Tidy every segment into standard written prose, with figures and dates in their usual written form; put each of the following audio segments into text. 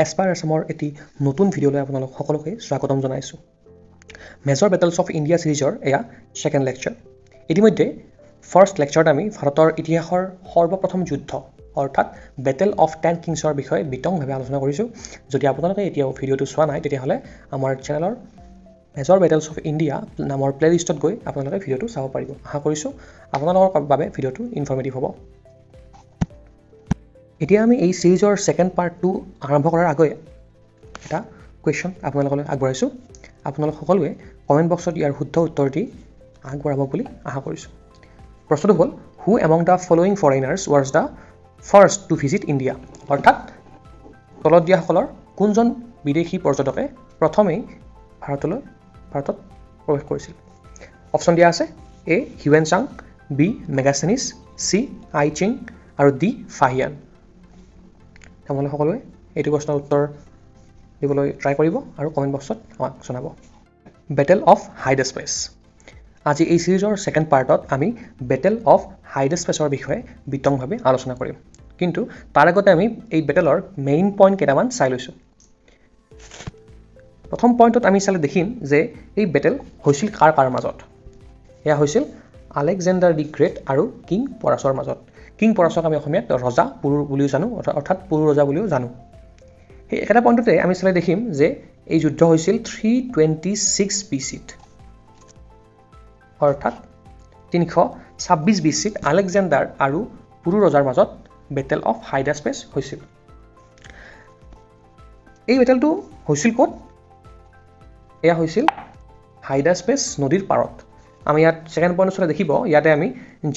Aspire আছামৰ এটি নতুন ভিডিঅ'লৈ আপোনালোক সকলোকে স্বাগতম জনাইছোঁ। মেজৰ বেটেলছ অফ ইণ্ডিয়া ছিৰিজৰ এয়া ছেকেণ্ড লেকচাৰ। ইতিমধ্যে ফাৰ্ষ্ট লেকচাৰত আমি ভাৰতৰ ইতিহাসৰ সৰ্বপ্ৰথম যুদ্ধ অৰ্থাৎ বেটেল অফ 10 কিংছৰ বিষয়ে বিতংভাৱে আলোচনা কৰিছোঁ। যদি আপোনালোকে এতিয়াও ভিডিঅ'টো চোৱা নাই তেতিয়াহ'লে আমাৰ চেনেলৰ মেজৰ বেটেলছ অফ ইণ্ডিয়া নামৰ প্লেলিষ্টত গৈ আপোনালোকে ভিডিঅ'টো চাব পাৰিব। আশা কৰিছোঁ আপোনালোকৰ বাবে ভিডিঅ'টো ইনফৰ্মেটিভ হ'ব। এতিয়া আমি এই ছিৰিজৰ ছেকেণ্ড পাৰ্টটো আৰম্ভ কৰাৰ আগতে এটা কুৱেশ্যন আপোনালোকলৈ আগবঢ়াইছোঁ। আপোনালোক সকলোৱে কমেণ্ট বক্সত ইয়াৰ শুদ্ধ উত্তৰ দি আগবঢ়াব বুলি আশা কৰিছোঁ। প্ৰশ্নটো হ'ল, who among the following foreigners was the first to visit India? অৰ্থাৎ তলত দিয়াসকলৰ কোনজন বিদেশী পৰ্যটকে প্ৰথমেই ভাৰতত প্ৰৱেশ কৰিছিল? অপশ্যন দিয়া আছে A Hiuen Tsang, B Megasthenes, C I Ching আৰু ডি ফাহিয়ান। আপোনালোক সকলোৱে এইটো প্ৰশ্নৰ উত্তৰ দিবলৈ ট্ৰাই কৰিব আৰু কমেণ্ট বক্সত আমাক জনাব। Battle of Hydaspes. আজি এই ছিৰিজৰ ছেকেণ্ড পাৰ্টত আমি বেটেল অফ হাইডাছপেছৰ বিষয়ে বিতংভাৱে আলোচনা কৰিম। কিন্তু তাৰ আগতে আমি এই বেটেলৰ মেইন পইণ্ট কেইটামান চাই লৈছোঁ। প্ৰথম পইণ্টত আমি চালে দেখিম যে এই বেটেল হৈছিল কাৰ মাজত? এয়া হৈছিল আলেকজেণ্ডাৰ দি গ্ৰেট আৰু কিং পৰাছৰ মাজত। কিং পৰাছক আমি অসমীয়াত ৰজা পুৰু বুলিও জানো, অৰ্থাৎ পুৰু ৰজা বুলিও জানো। সেই একেটা পইণ্টতে আমি চালে দেখিম যে এই যুদ্ধ হৈছিল 326 BC-ত, অৰ্থাৎ 326 BC-ত আলেকজেণ্ডাৰ আৰু পুৰু ৰজাৰ মাজত বেটেল অফ হাইডাছপেছ হৈছিল। এই বেটেলটো হৈছিল ক'ত? এয়া হৈছিল হাইডাছপেছ নদীৰ পাৰত। আমি ইয়াত ছেকেণ্ড পইণ্টত চালে দেখিব, ইয়াতে আমি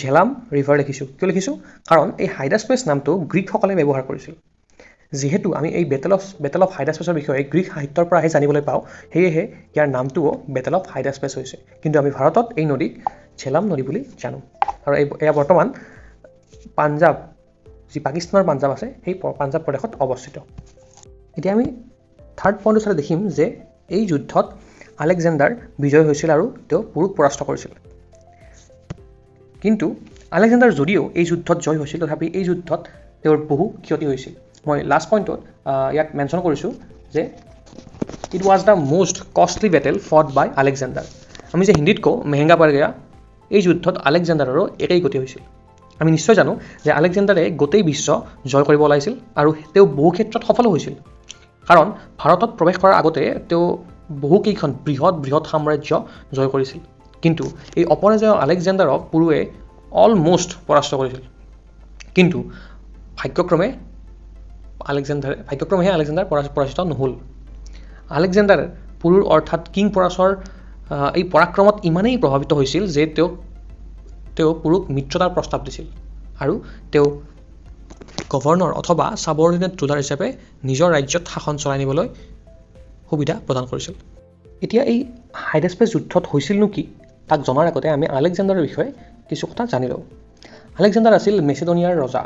ঝেলাম ৰিভাৰ লিখিছোঁ। কিয় লিখিছোঁ? কাৰণ এই হাইডাছপেছ নামটো গ্ৰীকসকলে ব্যৱহাৰ কৰিছিল। যিহেতু আমি এই বেটেল অফ হাইডাছপেছৰ বিষয়ে গ্ৰীক সাহিত্যৰ পৰাহে জানিবলৈ পাওঁ, সেয়েহে ইয়াৰ নামটোও বেটেল অফ হাইডাছপেছ হৈছে। কিন্তু আমি ভাৰতত এই নদীক ঝেলাম নদী বুলি জানো। আৰু এয়া বৰ্তমান পাঞ্জাৱ, যি পাকিস্তানৰ পাঞ্জাৱ আছে, সেই পাঞ্জাৱ প্ৰদেশত অৱস্থিত। এতিয়া আমি থাৰ্ড পইণ্টত চালে দেখিম যে এই যুদ্ধত আলেকজেণ্ডাৰ বিজয় হৈছিল আৰু তেওঁ পুৰুক পৰাস্ত কৰিছিল। কিন্তু আলেকজেণ্ডাৰ যদিও এই যুদ্ধত জয় হৈছিল, তথাপি এই যুদ্ধত তেওঁৰ বহু ক্ষতি হৈছিল। মই লাষ্ট পইণ্টত ইয়াত মেনশ্যন কৰিছোঁ যে it was the most costly battle fought by Alexander. আমি যে হিন্দীত কওঁ মেহেংগা পৰ গয়া, এই যুদ্ধত আলেকজেণ্ডাৰৰো একেই গতি হৈছিল। আমি নিশ্চয় জানো যে আলেকজেণ্ডাৰে গোটেই বিশ্ব জয় কৰিব ওলাইছিল আৰু তেওঁ বহু ক্ষেত্ৰত সফলো হৈছিল। কাৰণ ভাৰতত প্ৰৱেশ কৰাৰ আগতে তেওঁ বহুকেইখন বৃহৎ সাম্ৰাজ্য জয় কৰিছিল। কিন্তু এই অপৰাজয় আলেকজেণ্ডাৰক পুৰুৱে অলমষ্ট পৰাস্ত কৰিছিল। কিন্তু ভাগ্যক্ৰমেহে আলেকজেণ্ডাৰ পৰাজিত নহ'ল। আলেকজেণ্ডাৰ পুৰুৰ অৰ্থাৎ কিং পৰাছৰ এই পৰাক্ৰমত ইমানেই প্ৰভাৱিত হৈছিল যে তেওঁ পুৰুক মিত্ৰতাৰ প্ৰস্তাৱ দিছিল আৰু তেওঁ গভৰ্ণৰ অথবা ছাবঅৰ্ডিনেট ৰুলাৰ হিচাপে নিজৰ ৰাজ্যত শাসন চলাই নিবলৈ সুবিধা প্ৰদান কৰিছিল। এতিয়া এই হাইডাছপেছ যুদ্ধত হৈছিলনো কি, তাক জনাৰ আগতে আমি আলেকজেণ্ডাৰৰ বিষয়ে কিছু কথা জানি লওঁ। আলেকজেণ্ডাৰ আছিল মেচিডনিয়াৰ ৰজা।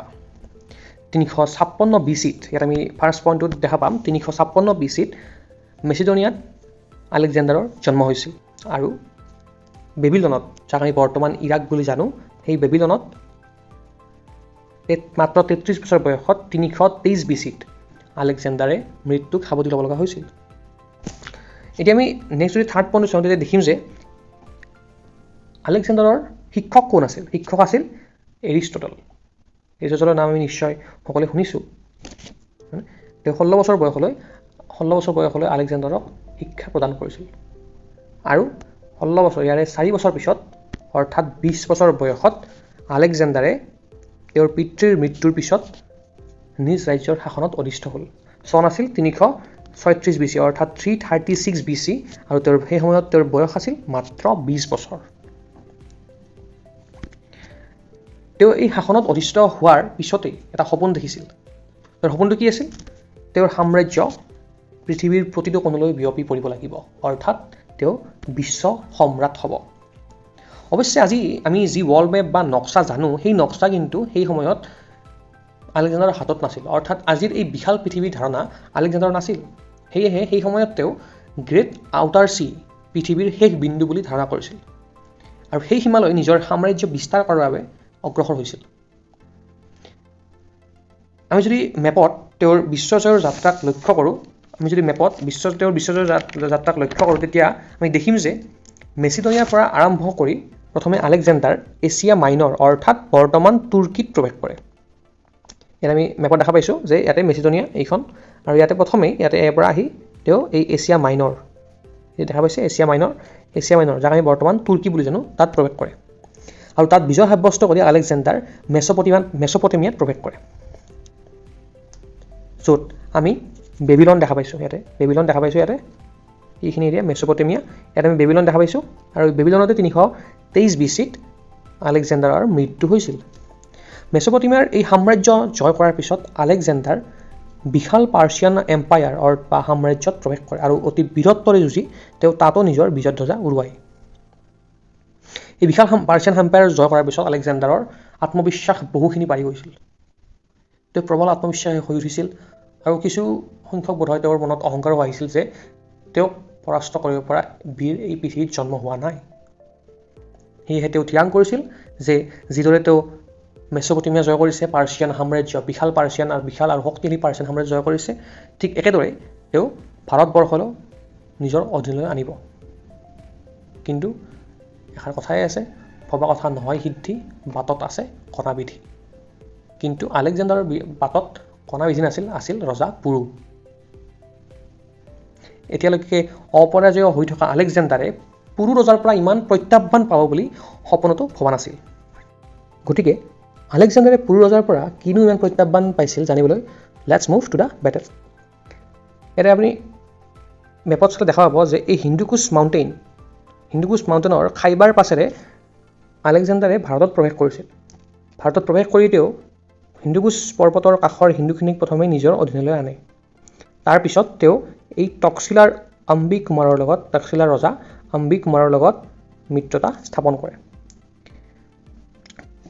356 BC-ত, ইয়াত আমি ফাৰ্ষ্ট পইণ্টটোত দেখা পাম 356 BC-ত মেচিডনিয়াত আলেকজেণ্ডাৰৰ জন্ম হৈছিল আৰু বেবিলনত, যাক আমি বৰ্তমান ইৰাক বুলি জানো, সেই বেবিলনত মাত্ৰ 33 বছৰ বয়সত 323 BC-ত আলেকজেণ্ডাৰে মৃত্যুক সাৱটি ল'ব লগা হৈছিল। এতিয়া আমি নেক্সট যদি থাৰ্ড পইণ্টটো চাওঁ তেতিয়া দেখিম যে আলেকজেণ্ডাৰৰ শিক্ষক কোন আছিল? শিক্ষক আছিল এৰিষ্টটল। এৰিষ্টটলৰ নাম আমি নিশ্চয় সকলোৱে শুনিছোঁ। তেওঁ 16 বছৰ বয়সলৈ আলেকজেণ্ডাৰক শিক্ষা প্ৰদান কৰিছিল আৰু 16 বছৰ, ইয়াৰে 4 বছৰ পিছত অৰ্থাৎ 20 বছৰ বয়সত আলেকজেণ্ডাৰে তেওঁৰ পিতৃৰ মৃত্যুৰ পিছত নিজ ৰাজ্যৰ শাসনত অধিষ্ঠ হ'ল। চন আছিল 336 BC, অৰ্থাৎ 336 BC, আৰু সেই সময়ত তেওঁৰ বয়স আছিল মাত্ৰ 20 বছৰ। তেওঁ এই শাসনত অধিষ্ঠ হোৱাৰ পিছতেই এটা সপোন দেখিছিল। তেওঁৰ সপোনটো কি আছিল? তেওঁৰ সাম্ৰাজ্য পৃথিৱীৰ প্ৰতিটো কোণলৈ বিয়পি পৰিব লাগিব, অৰ্থাৎ তেওঁ বিশ্ব সম্ৰাট হ'ব। অৱশ্যে আজি আমি যি ৱৰ্ল্ড মেপ বা নক্সা জানো, সেই নক্সা কিন্তু সেই সময়ত আলেকজেণ্ডাৰৰ হাতত নাছিল। অৰ্থাৎ আজিৰ এই বিশাল পৃথিৱীৰ ধাৰণা আলেকজেণ্ডাৰৰ নাছিল। সেয়েহে সেই সময়ত তেওঁ গ্ৰেট আউটাৰ চি, পৃথিৱীৰ শেষ বিন্দু বুলি ধাৰণা কৰিছিল আৰু সেই সীমালৈ নিজৰ সাম্ৰাজ্য বিস্তাৰ কৰাৰ বাবে অগ্ৰসৰ হৈছিল। আমি যদি মেপত তেওঁৰ বিশ্বজয়ৰ যাত্ৰাক লক্ষ্য কৰোঁ, আমি যদি মেপত তেওঁৰ বিশ্বজয়ৰ যাত্ৰাক লক্ষ্য কৰোঁ, তেতিয়া আমি দেখিম যে মেচিডনিয়াৰ পৰা আৰম্ভ কৰি প্ৰথমে আলেকজেণ্ডাৰ এছিয়া মাইনৰ অৰ্থাৎ বৰ্তমান তুৰ্কীত প্ৰৱেশ কৰে। ইয়াত আমি মেপত দেখা পাইছোঁ যে ইয়াতে মেচিডনিয়া এইখন, আৰু ইয়াতে প্ৰথমেই ইয়াৰ পৰা আহি তেওঁ এই এছিয়া মাইনৰ, এই দেখা পাইছে এছিয়া মাইনৰ, যাক আমি বৰ্তমান তুৰ্কী বুলি জানো, তাত প্ৰৱেশ কৰে। আৰু তাত বিজয় সাব্যস্ত কৰি আলেকজেণ্ডাৰ মেছ'পটেমিয়াত প্ৰৱেশ কৰে, য'ত আমি বেবিলন দেখা পাইছোঁ। ইয়াতে এইখিনি এৰিয়া মেছ'পটেমিয়া, ইয়াত আমি বেবিলন দেখা পাইছোঁ, আৰু বেবিলনতে 323 BC-ত আলেকজেণ্ডাৰৰ মৃত্যু হৈছিল। মেছ'পটেমিয়াৰ এই সাম্ৰাজ্য জয় কৰাৰ পিছত আলেকজেণ্ডাৰ বিশাল পাৰ্চিয়ান এম্পায়াৰ বা সাম্ৰাজ্যত প্ৰৱেশ কৰে, আৰু অতি বীৰত্বৰে যুঁজি তেওঁ তাতো নিজৰ বিজয়ধ্বজা উৰুৱায়। এই বিশাল পাৰ্চিয়ান এম্পায়াৰ জয় কৰাৰ পিছত আলেকজেণ্ডাৰৰ আত্মবিশ্বাস বহুখিনি বাঢ়ি গৈছিল। তেওঁ প্ৰবল আত্মবিশ্বাসী হৈ উঠিছিল, আৰু কিছু সংখ্যক বোধহয় তেওঁৰ মনত অহংকাৰো আহিছিল যে তেওঁক পৰাস্ত কৰিব পৰা বীৰ এই পৃথিৱীত জন্ম হোৱা নাই। সেয়েহে তেওঁ থিৰাং কৰিছিল যে যিদৰে তেওঁ মেছ'পটেমিয়া জয় কৰিছে, পাৰ্চিয়ান সাম্ৰাজ্য, বিশাল আৰু শক্তিশালী পাৰ্চিয়ান সাম্ৰাজ্য জয় কৰিছে, ঠিক একেদৰে তেওঁ ভাৰতবৰ্ষলৈ নিজৰ অধীনলৈ আনিব। কিন্তু এষাৰ কথাই আছে, ভবা কথা নহয় সিদ্ধি, বাটত আছে কণাবিধি। কিন্তু আলেকজেণ্ডাৰৰ বাটত কণাবিধি নাছিল, আছিল ৰজা পুৰু। এতিয়ালৈকে অপৰাজয় হৈ থকা আলেকজেণ্ডাৰে পুৰু ৰজাৰ পৰা ইমান প্ৰত্যাহ্বান পাব বুলি সপোনতো ভবা নাছিল। গতিকে আলেকজেণ্ডাৰে পুৰু ৰজাৰ পৰা কিনো ইমান প্ৰত্যাহ্বান পাইছিল জানিবলৈ let's move to the battle. ইয়াতে আপুনি মেপত চালে দেখা পাব যে এই হিন্দুকুছ মাউণ্টেইনৰ খাইবাৰ পাছেৰে আলেকজেণ্ডাৰে ভাৰতত প্ৰৱেশ কৰিছিল। ভাৰতত প্ৰৱেশ কৰি তেওঁ হিন্দুকুছ পৰ্বতৰ কাষৰ হিন্দুখিনিক প্ৰথমে নিজৰ অধীনলৈ আনে। তাৰপিছত তেওঁ এই তক্সিলাৰ ৰজা অম্বি কুমাৰৰ লগত মিত্ৰতা স্থাপন কৰে।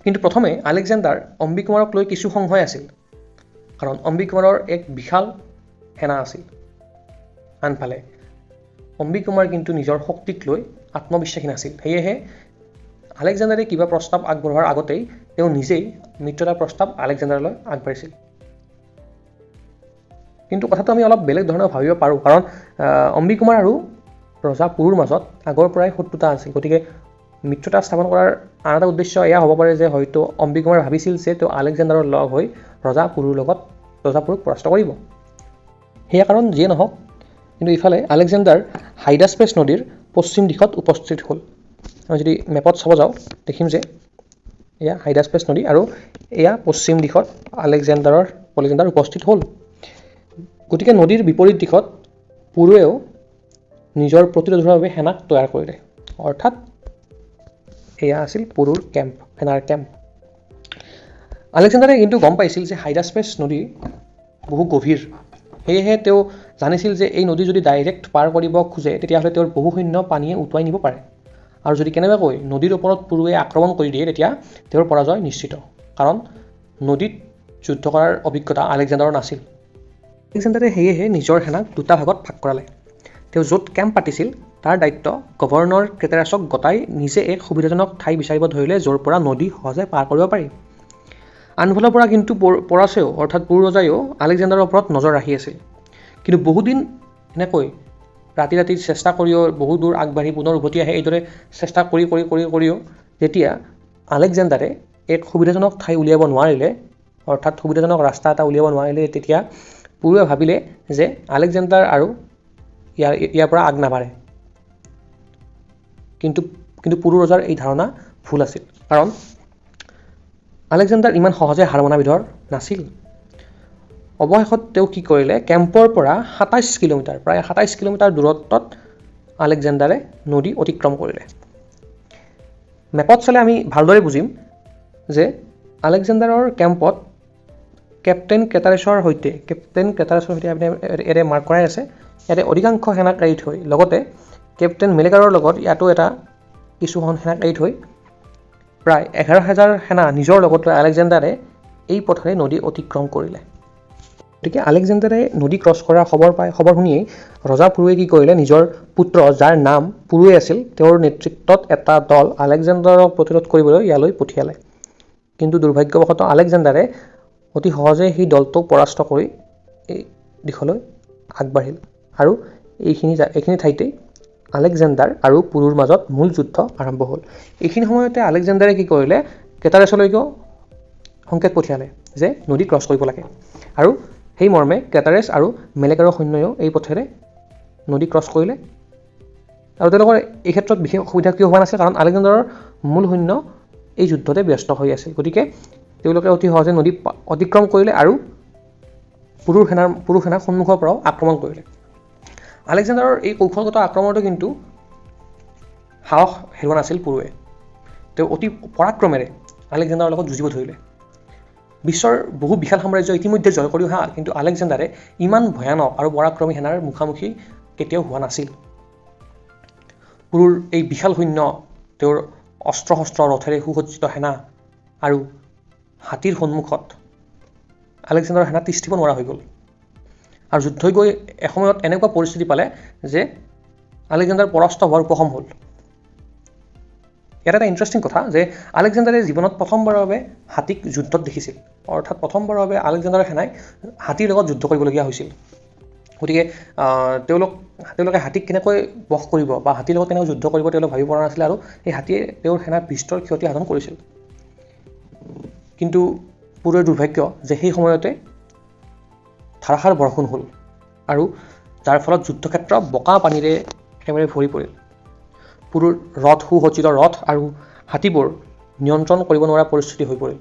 কিন্তু প্ৰথমে আলেকজেণ্ডাৰ অম্বি কুমাৰক লৈ কিছু সংশয় আছিল, কাৰণ অম্বি কুমাৰৰ এক বিশাল সেনা আছিল। আনফালে অম্বি কুমাৰ কিন্তু নিজৰ শক্তিক লৈ আত্মবিশ্বাসী নাছিল। সেয়েহে আলেকজেণ্ডাৰে কিবা প্ৰস্তাৱ আগবঢ়োৱাৰ আগতেই তেওঁ নিজেই মিত্ৰতাৰ প্ৰস্তাৱ আলেকজেণ্ডাৰলৈ আগবাঢ়িছিল। কিন্তু কথাটো আমি অলপ বেলেগ ধৰণে ভাবিব পাৰোঁ, কাৰণ অম্বি কুমাৰ আৰু ৰজা পুৰুৰ মাজত আগৰ পৰাই শত্ৰুতা আছিল। গতিকে মিত্ৰতা স্থাপন কৰাৰ আন এটা উদ্দেশ্য এয়া হ'ব পাৰে যে হয়তো অম্বি কুমাৰে ভাবিছিল যে তেওঁ আলেকজেণ্ডাৰৰ লগ হৈ ৰজা পুৰুক পৰাস্ত কৰিব। সেয়া কাৰণ যিয়ে নহওক, কিন্তু ইফালে আলেকজেণ্ডাৰ হাইডাস্পেছ নদীৰ পশ্চিম দিশত উপস্থিত হ'ল। আমি যদি মেপত চাব যাওঁ, দেখিম যে এয়া হাইডাস্পেছ নদী, আৰু এয়া পশ্চিম দিশত আলেকজেণ্ডাৰ উপস্থিত হ'ল। গতিকে নদীৰ বিপৰীত দিশত পুৰুৱেও নিজৰ প্ৰতিৰোধৰ বাবে সেনাক তৈয়াৰ কৰিলে, অৰ্থাৎ এয়া আছিল পুৰুৰ সেনাৰ কেম্প। আলেকজেণ্ডাৰে কিন্তু গম পাইছিল যে হাইডাস্পেছ নদী বহু গভীৰ। সেয়েহে তেওঁ জানিছিল যে এই নদী যদি ডাইৰেক্ট পাৰ কৰিব খোজে তেতিয়াহ'লে তেওঁৰ বহু সৈন্য পানীয়ে উটুৱাই নিব পাৰে, আৰু যদি কেনেবাকৈ নদীৰ ওপৰত পুৰুৱে আক্ৰমণ কৰি দিয়ে তেতিয়া তেওঁৰ পৰাজয় নিশ্চিত, কাৰণ নদীত যুদ্ধ কৰাৰ অভিজ্ঞতা আলেকজেণ্ডাৰৰ নাছিল। আলেকজেণ্ডাৰে সেয়েহে নিজৰ সেনাক দুটা ভাগত ভাগ কৰালে। তেওঁ য'ত কেম্প পাতিছিল তাৰ দায়িত্ব গভৰ্ণৰ ক্ৰেটেৰাছক গতাই নিজে এক সুবিধাজনক ঠাই বিচাৰিব ধৰিলে য'ৰ পৰা নদী সহজে পাৰ কৰিব পাৰি। আনফালৰ পৰা কিন্তু পৰাচেও অৰ্থাৎ পুৰু ৰজাইও আলেকজেণ্ডাৰৰ ওপৰত নজৰ ৰাখি আছিল। কিন্তু বহুদিন এনেকৈ ৰাতি চেষ্টা কৰিও বহু দূৰ আগবাঢ়ি পুনৰ উভতি আহে। এইদৰে চেষ্টা কৰিও যেতিয়া আলেকজেণ্ডাৰে এক সুবিধাজনক ঠাই উলিয়াব নোৱাৰিলে, অৰ্থাৎ সুবিধাজনক ৰাস্তা এটা উলিয়াব নোৱাৰিলে, তেতিয়া পুৰুৱে ভাবিলে যে আলেকজেণ্ডাৰ আৰু ইয়াৰ পৰা আগ নাবাঢ়ে। কিন্তু পুৰু ৰজাৰ এই ধাৰণা ভুল আছিল, কাৰণ আলেকজেণ্ডাৰ ইমান সহজে হাৰ মনা বিধৰ নাছিল। অৱশেষত তেওঁ কি কৰিলে, কেম্পৰ পৰা প্ৰায় 27 কিলোমিটাৰ দূৰত্বত আলেকজেণ্ডাৰে নদী অতিক্ৰম কৰিলে। মেপত চালে আমি ভালদৰে বুজিম যে আলেকজেণ্ডাৰৰ কেম্পত কেপ্টেইন ক্ৰেটাৰেছৰ সৈতে আপুনি ইয়াতে মাৰ্ক কৰাই আছে, ইয়াতে অধিকাংশ সেনাক এৰি থৈ, লগতে কেপ্টেইন মেলেগাৰৰ লগত ইয়াতো কিছুখন সেনাক এৰি থৈ প্ৰায় 11,000 সেনা নিজৰ লগত লৈ আলেকজেণ্ডাৰে এই পথেৰে নদী অতিক্ৰম কৰিলে। গতিকে আলেকজেণ্ডাৰে নদী ক্ৰছ কৰাৰ খবৰ শুনিয়েই ৰজা পুৰুৱে কি কৰিলে, নিজৰ পুত্ৰ যাৰ নাম পুৰুৱে আছিল, তেওঁৰ নেতৃত্বত এটা দল আলেকজেণ্ডাৰক প্ৰতিৰোধ কৰিবলৈ ইয়ালৈ পঠিয়ালে। কিন্তু দুৰ্ভাগ্যবশতঃ আলেকজেণ্ডাৰে অতি সহজে সেই দলটোক পৰাস্ত কৰি এই দিশলৈ আগবাঢ়িল আৰু এইখিনি ঠাইতেই আলেকজেণ্ডাৰ আৰু পুৰুৰ মাজত মূল যুদ্ধ আৰম্ভ হ'ল। এইখিনি সময়তে আলেকজেণ্ডাৰে কি কৰিলে, কেটাৰেছলৈকেও সংকেত পঠিয়ালে যে নদী ক্ৰছ কৰিব লাগে আৰু সেই মৰ্মে কেটাৰেছ আৰু মেলেকাৰৰ সৈন্যও এই পথেৰে নদী ক্ৰছ কৰিলে। আৰু তেওঁলোকৰ এই ক্ষেত্ৰত বিশেষ অসুবিধা কিয় হোৱা নাছিল, কাৰণ আলেকজেণ্ডাৰৰ মূল সৈন্য এই যুদ্ধতে ব্যস্ত হৈ আছিল। গতিকে তেওঁলোকে অতি সহজে নদী অতিক্ৰম কৰিলে আৰু পুৰুৰ সেনাৰ সন্মুখৰ পৰাও আক্ৰমণ কৰিলে। আলেকজেণ্ডাৰৰ এই কৌশলগত আক্ৰমণতো কিন্তু সাহস হেৰুৱা নাছিল পুৰুৱে। তেওঁ অতি পৰাক্ৰমেৰে আলেকজেণ্ডাৰৰ লগত যুঁজিব ধৰিলে। বিশ্বৰ বহু বিশাল সাম্ৰাজ্য ইতিমধ্যে জয় কৰি অহা কিন্তু আলেকজেণ্ডাৰে ইমান ভয়ানক আৰু পৰাক্ৰমী সেনাৰ মুখামুখি কেতিয়াও হোৱা নাছিল। পুৰুৰ এই বিশাল সৈন্য, তেওঁৰ অস্ত্ৰ শস্ত্ৰ, ৰথেৰে সুসজ্জিত সেনা আৰু হাতীৰ সন্মুখত আলেকজেণ্ডাৰৰ সেনা তিষ্ঠিব নোৱাৰা হৈ গ'ল। আৰু যুদ্ধই গৈ এসময়ত এনেকুৱা পৰিস্থিতি পালে যে আলেকজেণ্ডাৰ পৰাস্ত হোৱাৰ উপশম হ'ল। ইয়াত এটা ইণ্টাৰেষ্টিং কথা যে আলেকজেণ্ডাৰে জীৱনত প্ৰথমবাৰৰ বাবে হাতীক যুদ্ধত দেখিছিল। অৰ্থাৎ প্ৰথমবাৰৰ বাবে আলেকজেণ্ডাৰৰ সেনাই হাতীৰ লগত যুদ্ধ কৰিবলগীয়া হৈছিল। গতিকে তেওঁলোকে হাতীক কেনেকৈ বশ কৰিব বা হাতীৰ লগত কেনেকৈ যুদ্ধ কৰিব তেওঁলোকে ভাবিব পৰা নাছিল আৰু এই হাতীয়ে তেওঁৰ সেনাৰ বিস্তৰ ক্ষতি সাধন কৰিছিল। কিন্তু পুৰুৰ দুৰ্ভাগ্য যে সেই সময়তে ধাৰাসাৰ বৰষুণ হ'ল আৰু যাৰ ফলত যুদ্ধক্ষেত্ৰ বোকা পানীৰে একেবাৰে ভৰি পৰিল। পুৰুৰ সুসজ্জিত ৰথ আৰু হাতীবোৰ নিয়ন্ত্ৰণ কৰিব নোৱাৰা পৰিস্থিতি হৈ পৰিল।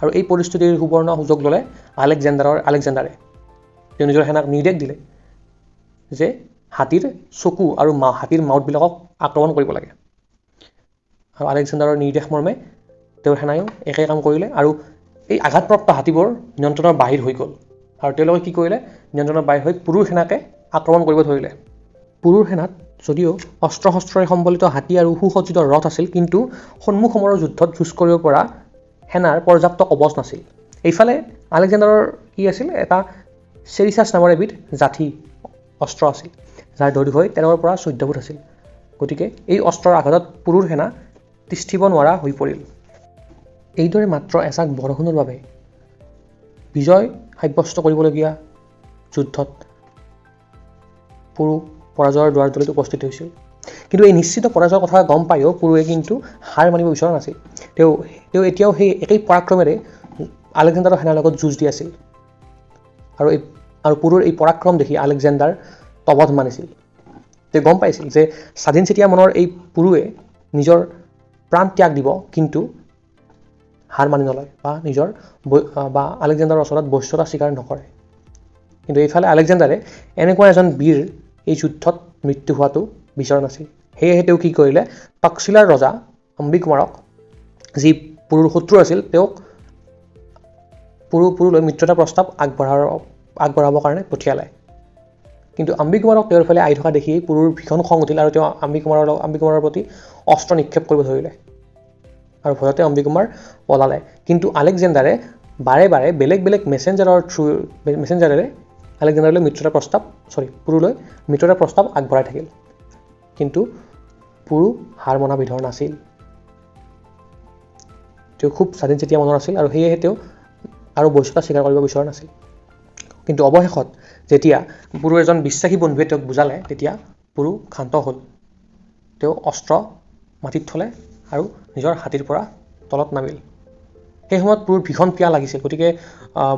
আৰু এই পৰিস্থিতিৰ সুবৰ্ণ সুযোগ ল'লে আলেকজেণ্ডাৰে তেওঁ নিজৰ সেনাক নিৰ্দেশ দিলে যে হাতীৰ চকু আৰু হাতীৰ মাউতবিলাকক আক্ৰমণ কৰিব লাগে। আৰু আলেকজেণ্ডাৰৰ নিৰ্দেশ মৰ্মে তেওঁৰ সেনায়ো একে কাম কৰিলে আৰু এই আঘাতপ্ৰাপ্ত হাতীবোৰ নিয়ন্ত্ৰণৰ বাহিৰ হৈ গ'ল। আৰু তেওঁলোকে কি কৰিলে, নিয়ন্ত্ৰণৰ বাহিৰ হৈ পুৰুৰ সেনাকে আক্ৰমণ কৰিব ধৰিলে। পুৰুৰ সেনাত যদিও অস্ত্ৰ শস্ত্ৰৰে সম্বলিত হাতী আৰু সুসজ্জিত ৰথ আছিল, কিন্তু সন্মুখ সমৰৰ যুদ্ধত যুঁজ কৰিব পৰা সেনাৰ পৰ্যাপ্ত কবচ নাছিল। এইফালে আলেকজেণ্ডাৰৰ কি আছিল, এটা চেৰিচাছ নামৰ এবিধ জাঠি অস্ত্ৰ আছিল, যাৰ দৈৰ্ঘ্য 13 পৰা 14 ফুট আছিল। গতিকে এই অস্ত্ৰৰ আঘাতত পুৰুৰ সেনা তিষ্ঠিব নোৱাৰা হৈ পৰিল। এইদৰে মাত্ৰ এজাক বৰষুণৰ বাবে বিজয় সাব্যস্ত কৰিবলগীয়া যুদ্ধত পুৰু পৰাজয়ৰ দুৱাৰদলিত উপস্থিত হৈছিল। কিন্তু এই নিশ্চিত পৰাজয়ৰ কথা গম পায়ো পুৰুৱে কিন্তু হাৰ মানিব বিচৰা নাছিল। তেওঁ এতিয়াও সেই একেই পৰাক্ৰমেৰে আলেকজেণ্ডাৰৰ সেনাৰ লগত যুঁজ দি আছিল। আৰু পুৰুৰ এই পৰাক্ৰম দেখি আলেকজেণ্ডাৰ তবধ মানিছিল। তেওঁ গম পাইছিল যে স্বাধীন চেতিয়া মনৰ এই পুৰুৱে নিজৰ প্ৰাণ ত্যাগ দিব, কিন্তু হাৰ মানি নলয় বা আলেকজেণ্ডাৰৰ ওচৰত বশ্যতা স্বীকাৰ নকৰে। কিন্তু এইফালে আলেকজেণ্ডাৰে এনেকুৱা এজন বীৰ এই যুদ্ধত মৃত্যু হোৱাটো বিচৰা নাছিল। সেয়েহে তেওঁ কি কৰিলে, তক্ষশিলাৰ ৰজা অম্বিকুমাৰক, যি পুৰুৰ শত্ৰু আছিল, তেওঁক পুৰুলৈ মিত্ৰতা প্ৰস্তাৱ আগবঢ়াবৰ কাৰণে পঠিয়ালে। কিন্তু অম্বিকুমাৰক তেওঁৰ ফালে আহি থকা দেখি পুৰুৰ ভীষণ খং উঠিল আৰু তেওঁ অম্বিকুমাৰৰ প্ৰতি অস্ত্ৰ নিক্ষেপ কৰিব ধৰিলে আৰু ভয়তে অম্বিকুমাৰ পলালে। কিন্তু আলেকজেণ্ডাৰে বাৰে বাৰে বেলেগ বেলেগ মেছেঞ্জাৰেৰে আলেকজেণ্ডাৰলৈ পুৰুলৈ মিত্ৰতাৰ প্ৰস্তাৱ আগবঢ়াই থাকিল। কিন্তু পুৰু হাৰ মনা বিধৰ নাছিল। তেওঁ খুব স্বাধীন চেতিয়া মনৰ আছিল আৰু সেয়েহে তেওঁ আৰু বশ্যতা স্বীকাৰ কৰিব বিচৰা নাছিল। কিন্তু অৱশেষত যেতিয়া পুৰুৰ এজন বিশ্বাসী বন্ধুৱে তেওঁক বুজালে, তেতিয়া পুৰু ক্ষান্ত হ'ল। তেওঁ অস্ত্ৰ মাটিত থলে আৰু নিজৰ হাতীৰ পৰা তলত নামিল। সেই সময়ত পুৰুৰ ভীষণ পিয়াহ লাগিছিল। গতিকে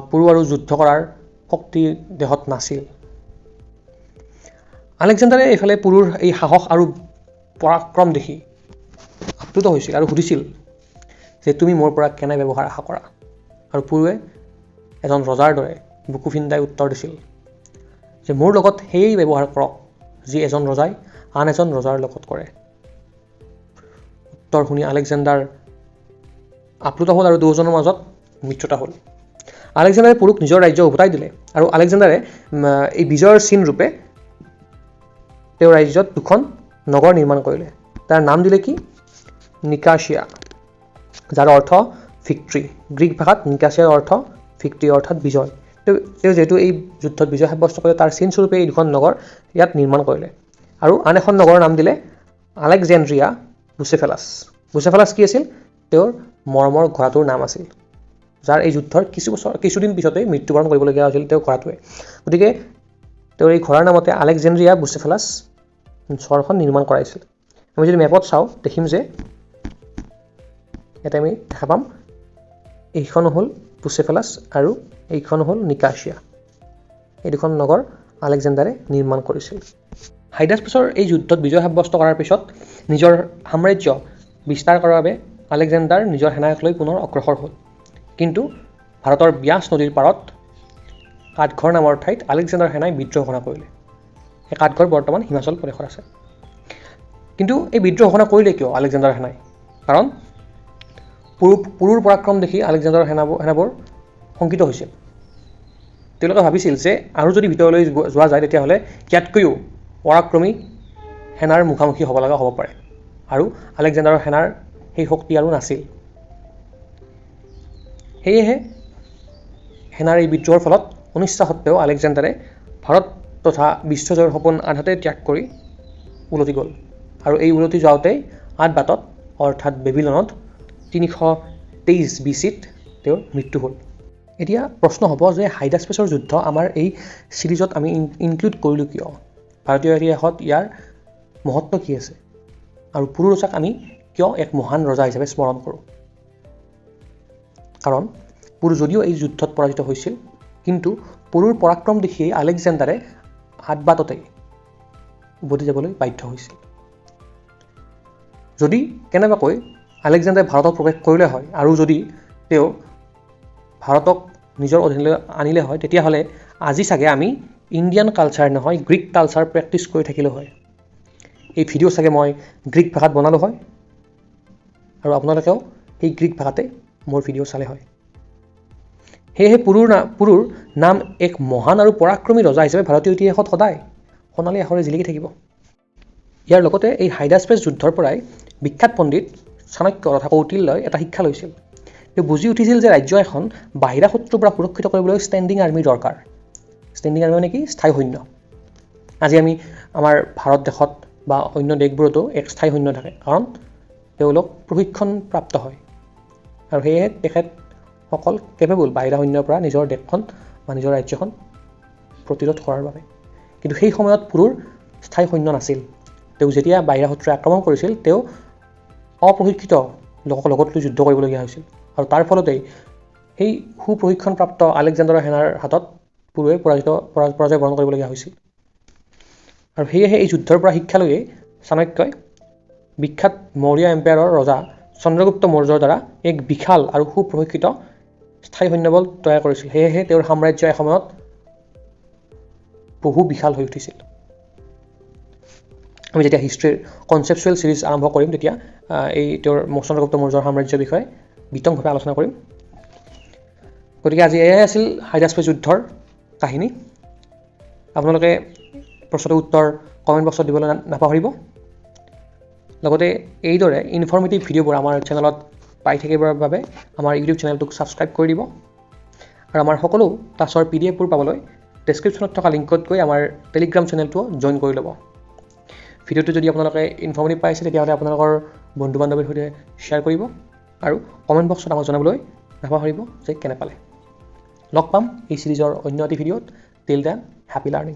পুৰু আৰু যুদ্ধ কৰাৰ শক্তি দেহত নাছিল। আলেকজেণ্ডাৰে এইফালে পুৰুৰ এই সাহস আৰু পৰাক্ৰম দেখি আপ্লুত হৈছিল আৰু সুধিছিল যে তুমি মোৰ পৰা কেনে ব্যৱহাৰ আশা কৰা। আৰু পুৰুৱে এজন ৰজাৰ দৰে বুকু ফিন্দাই উত্তৰ দিছিল যে মোৰ লগত সেই ব্যৱহাৰ কৰক যি এজন ৰজাই আন এজন ৰজাৰ লগত কৰে। উত্তৰ শুনি আলেকজেণ্ডাৰ আপ্লুত হ'ল আৰু দুয়োজনৰ মাজত মিত্ৰতা হ'ল। আলেকজেণ্ডাৰে পুৰুক নিজৰ ৰাজ্য উভতাই দিলে আৰু আলেকজেণ্ডাৰে এই বিজয়ৰ চিন ৰূপে তেওঁৰ ৰাজ্যত 2খন নগৰ নিৰ্মাণ কৰিলে। তাৰ নাম দিলে কি, নিকাচিয়া, যাৰ অৰ্থ ভিক্ট্ৰী। গ্ৰীক ভাষাত নিকাচিয়াৰ অৰ্থ ভিক্ট্ৰী অৰ্থাৎ বিজয়। তেওঁ যিহেতু এই যুদ্ধত বিজয় সাব্যস্ত কৰিলে, তাৰ চিন স্বৰূপে এই 2খন নগৰ ইয়াত নিৰ্মাণ কৰিলে। আৰু আন এখন নগৰৰ নাম দিলে আলেকজেণ্ড্ৰিয়া বুচেফেলাছ। বুচেফেলাছ কি আছিল, তেওঁৰ মৰমৰ ঘোঁৰাটোৰ নাম আছিল। যাৰ এই যুদ্ধৰ কিছুদিন পিছতেই মৃত্যুবৰণ কৰিবলগীয়া হৈছিল তেওঁ ঘোঁৰাটোৱে। গতিকে তেওঁৰ এই ঘোঁৰাৰ নামতে আলেকজেণ্ড্ৰিয়া বুচেফেলাছ চহৰখন নিৰ্মাণ কৰাইছিল। আমি যদি মেপত চাওঁ দেখিম যে ইয়াতে আমি দেখা পাম এইখন হ'ল বুচেফেলাছ আৰু এইখন হ'ল নিকাচিয়া। এই দুখন নগৰ আলেকজেণ্ডাৰে নিৰ্মাণ কৰিছিল। হাইডাস্পেছৰ এই যুদ্ধত বিজয় সাব্যস্ত কৰাৰ পিছত নিজৰ সাম্ৰাজ্য বিস্তাৰ কৰাৰ বাবে আলেকজেণ্ডাৰ নিজৰ সেনাক লৈ পুনৰ অগ্ৰসৰ হ'ল। কিন্তু ভাৰতৰ ব্যাস নদীৰ পাৰত কাঠঘৰ নামৰ ঠাইত আলেকজেণ্ডাৰ সেনাই বিদ্ৰোহ ঘোষণা কৰিলে। এই কাঠঘৰ বৰ্তমান হিমাচল প্ৰদেশত আছে। কিন্তু এই বিদ্ৰোহ ঘোষণা কৰিলে কিয় আলেকজেণ্ডাৰ সেনাই? কাৰণ পুৰুৰ পৰাক্ৰম দেখি আলেকজেণ্ডাৰ সেনাবোৰ শংকিত হৈছিল। তেওঁলোকে ভাবিছিল যে আৰু যদি ভিতৰলৈ যোৱা যায় তেতিয়াহ'লে ইয়াতকৈও পৰাক্ৰমী সেনাৰ মুখামুখি হ'ব লগা হ'ব পাৰে। আৰু আলেকজেণ্ডাৰৰ সেনাৰ সেই শক্তি আৰু নাছিল। সেয়েহে সেনাৰ এই বিদ্ৰোহৰ ফলত অনিচ্ছা সত্ত্বেও আলেকজেণ্ডাৰে ভাৰত তথা বিশ্বজয়ৰ সপোন আধাতে ত্যাগ কৰি উলটি গ'ল। আৰু এই উলটি যাওঁতেই আধ বাটত অৰ্থাৎ বেবিলনত 323 BC-ত তেওঁৰ মৃত্যু হ'ল। এতিয়া প্ৰশ্ন হ'ব যে হাইডাস্পেছৰ যুদ্ধ আমাৰ এই ছিৰিজত আমি ইনক্লুড কৰিলোঁ কিয়? ভাৰতীয় ইতিহাসত ইয়াৰ মহত্ব কি আছে? আৰু পুৰু ৰজাক আমি কিয় এক মহান ৰজা হিচাপে স্মৰণ কৰোঁ? কাৰণ পুৰু যদিও এই যুদ্ধত পৰাজিত হৈছিল, কিন্তু পুৰুৰ পৰাক্ৰম দেখিয়েই আলেকজেণ্ডাৰে আধবাটতেই উভতি যাবলৈ বাধ্য হৈছিল। যদি কেনেবাকৈ আলেকজেণ্ডাৰে ভাৰতত প্ৰৱেশ কৰিলে হয় আৰু যদি তেওঁ ভাৰতক নিজৰ অধীনলৈ আনিলে হয়, তেতিয়াহ'লে আজি চাগে আমি ইণ্ডিয়ান কালচাৰ নহয় গ্ৰীক কালচাৰ প্ৰেক্টিছ কৰি থাকিলোঁ হয়। এই ভিডিঅ' চাগে মই গ্ৰীক ভাষাত বনালোঁ হয় আৰু আপোনালোকেও সেই গ্ৰীক ভাষাতে মোৰ ভিডিঅ' চালে হয়। সেয়েহে পুৰুৰ নাম এক মহান আৰু পৰাক্ৰমী ৰজা হিচাপে ভাৰতীয় ইতিহাসত সদায় সোণালী আখৰে জিলিকি থাকিব। ইয়াৰ লগতে এই হাইডাস্পেছ যুদ্ধৰ পৰাই বিখ্যাত পণ্ডিত চাণক্য তথা কৌটিল্যই এটা শিক্ষা লৈছিল। তেওঁ বুজি উঠিছিল যে ৰাজ্য এখন বাহিৰা শত্ৰুৰ পৰা সুৰক্ষিত কৰিবলৈ ষ্টেণ্ডিং আৰ্মিৰ দৰকাৰ। ষ্টেণ্ডিং আৰ্মি মানে কি? স্থায়ী সৈন্য। আজি আমি আমাৰ ভাৰত দেশত বা অন্য দেশবোৰতো এক স্থায়ী সৈন্য থাকে, কাৰণ তেওঁলোক প্ৰশিক্ষণপ্ৰাপ্ত হয় আৰু সেয়েহে তেখেতসকল কেপেবল বাহিৰা সৈন্যৰ পৰা নিজৰ দেশখন বা নিজৰ ৰাজ্যখন প্ৰতিৰোধ কৰাৰ বাবে। কিন্তু সেই সময়ত পুৰুৰ স্থায়ী সৈন্য নাছিল। তেওঁ যেতিয়া বাহিৰা শত্ৰুৱে আক্ৰমণ কৰিছিল, তেওঁ অপ্ৰশিক্ষিত লোকক লগত লৈ যুদ্ধ কৰিবলগীয়া হৈছিল আৰু তাৰ ফলতেই সেই সুপ্ৰশিক্ষণপ্ৰাপ্ত আলেকজেণ্ডাৰৰ সেনাৰ হাতত পুৰুৱে পৰাজয় বৰণ কৰিবলগীয়া হৈছিল। আৰু সেয়েহে এই যুদ্ধৰ পৰা শিক্ষা লৈয়ে চাণক্যই বিখ্যাত মৌৰ্য এম্পায়াৰৰ ৰজা চন্দ্ৰগুপ্ত মৌৰ্যৰ দ্বাৰা এক বিশাল আৰু সুপ্ৰশিক্ষিত স্থায়ী সৈন্যবল তৈয়াৰ কৰিছিল। সেয়েহে তেওঁৰ সাম্ৰাজ্য এসময়ত বহু বিশাল হৈ উঠিছিল। আমি যেতিয়া হিষ্ট্ৰীৰ কনচেপচুৱেল ছিৰিজ আৰম্ভ কৰিম, তেতিয়া এই তেওঁৰ চন্দ্ৰগুপ্ত মৌৰ্যৰ সাম্ৰাজ্যৰ বিষয়ে বিতংভাৱে আলোচনা কৰিম। গতিকে আজি এয়াই আছিল হাইডাস্পেছ যুদ্ধৰ কাহিনী। আপোনালোকে প্ৰশ্নটোৰ উত্তৰ কমেণ্ট বক্সত দিবলৈ নাপাহৰিব। লগতে এইদৰে ইনফৰ্মেটিভ ভিডিঅ'বোৰ আমাৰ চেনেলত পাই থাকিবৰ বাবে আমাৰ ইউটিউব চেনেলটোক ছাবস্ক্ৰাইব কৰি দিব। আৰু আমাৰ সকলো ক্লাছৰ PDFবোৰ পাবলৈ ডেছক্ৰিপশ্যনত থকা লিংকত গৈ আমাৰ টেলিগ্ৰাম চেনেলটো জইন কৰি ল'ব। ভিডিঅ'টো যদি আপোনালোকে ইনফৰ্মেটিভ পাইছে, তেতিয়াহ'লে আপোনালোকৰ বন্ধু বান্ধৱীৰ সৈতে শ্বেয়াৰ কৰিব আৰু কমেণ্ট বক্সত আমাক জনাবলৈ নাপাহৰিব যে কেনে পালে। লগ পাম এই ছিৰিজৰ অন্য এটি ভিডিঅ'ত। Till then, happy learning.